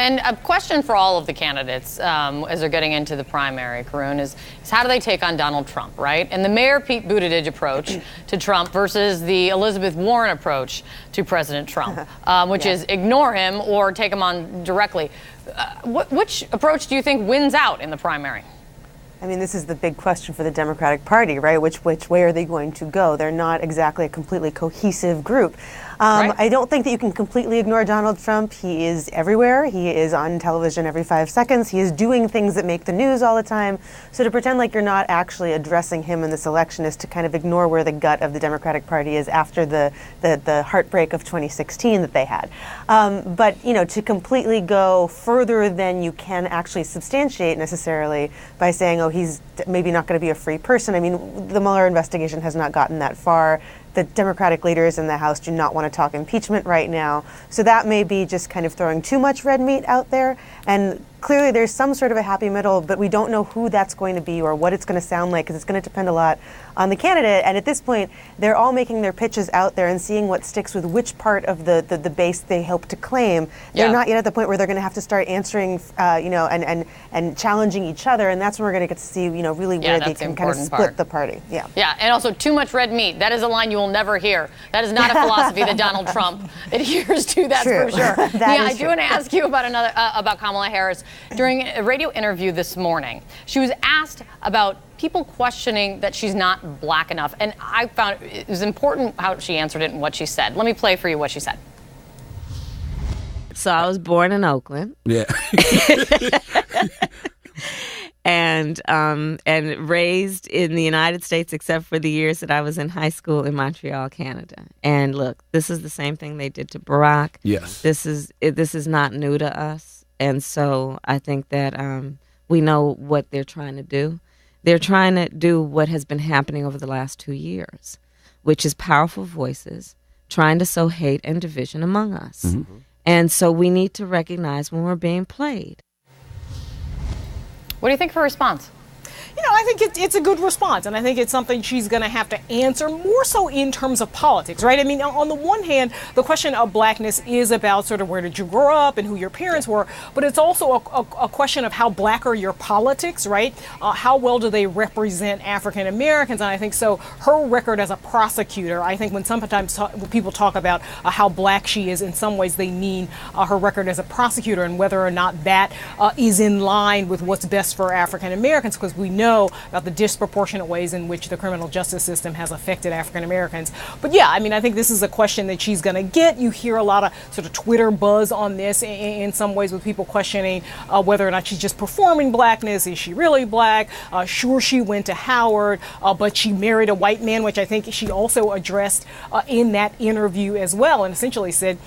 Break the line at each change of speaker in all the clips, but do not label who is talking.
And a question for all of the candidates as they're getting into the primary, Karun, is how do they take on Donald Trump, right? And the Mayor Pete Buttigieg approach to Trump versus the Elizabeth Warren approach to President Trump, which is ignore him or take him on directly. Which approach do you think wins out in the primary?
I mean, this is the big question for the Democratic Party, right? Which way are they going to go? They're not exactly a completely cohesive group.
Right.
I don't think that you can completely ignore Donald Trump. He is everywhere. He is on television every 5 seconds. He is doing things that make the news all the time. So to pretend like you're not actually addressing him in this election is to kind of ignore where the gut of the Democratic Party is after the heartbreak of 2016 that they had. But, you know, to completely go further than you can actually substantiate necessarily by saying, oh, he's maybe not going to be a free person. I mean, the Mueller investigation has not gotten that far. The Democratic leaders in the House do not want to talk impeachment right now. So that may be just kind of throwing too much red meat out there. And clearly there's some sort of a happy middle, but we don't know who that's going to be or what it's going to sound like, because it's going to depend a lot on the candidate. And at this point, they're all making their pitches out there and seeing what sticks with which part of the base they hope to claim. They're not yet at the point where they're going to have to start answering, you know, and challenging each other. And that's when we're going to get to see, you know, really where they can kind of split the party. Yeah.
Yeah. And also too much red meat. That is a line you will never hear. That is not a philosophy that Donald Trump adheres to. That's for sure. I do want to ask you about about Kamala Harris. During a radio interview this morning, she was asked about people questioning that she's not black enough. And I found it was important how she answered it and what she said. Let me play for you what she said.
So I was born in Oakland.
Yeah.
and raised in the United States, except for the years that I was in high school in Montreal, Canada. And look, this is the same thing they did to Barack.
Yes.
This is not new to us. And so I think that we know what they're trying to do. They're trying to do what has been happening over the last 2 years, which is powerful voices trying to sow hate and division among us. Mm-hmm. And so we need to recognize when we're being played.
What do you think of her response?
You know, I think it's a good response, and I think it's something she's going to have to answer more so in terms of politics, right? I mean, on the one hand, the question of blackness is about sort of where did you grow up and who your parents were, but it's also a question of how black are your politics, right? How well do they represent African Americans? And I think so her record as a prosecutor, I think when sometimes people talk about how black she is, in some ways they mean her record as a prosecutor and whether or not that is in line with what's best for African Americans, because we know about the disproportionate ways in which the criminal justice system has affected African Americans. But yeah, I mean, I think this is a question that she's going to get. You hear a lot of sort of Twitter buzz on this in some ways, with people questioning whether or not she's just performing blackness. Is she really black? Sure, she went to Howard, but she married a white man, which I think she also addressed in that interview as well, and essentially said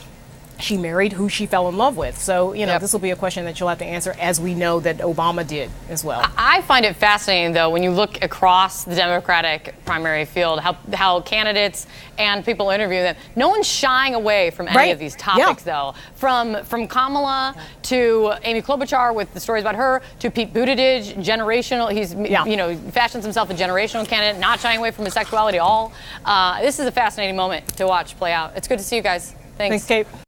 she married who she fell in love with. So, you know, this will be a question that she'll have to answer, as we know that Obama did as well.
I find it fascinating, though, when you look across the Democratic primary field, how candidates and people interview them, no one's shying away from any of these topics, though. From Kamala to Amy Klobuchar with the stories about her, to Pete Buttigieg, generational. He's, you know, fashions himself a generational candidate, not shying away from his sexuality at all. This is a fascinating moment to watch play out. It's good to see you guys. Thanks.
Thanks, Kate.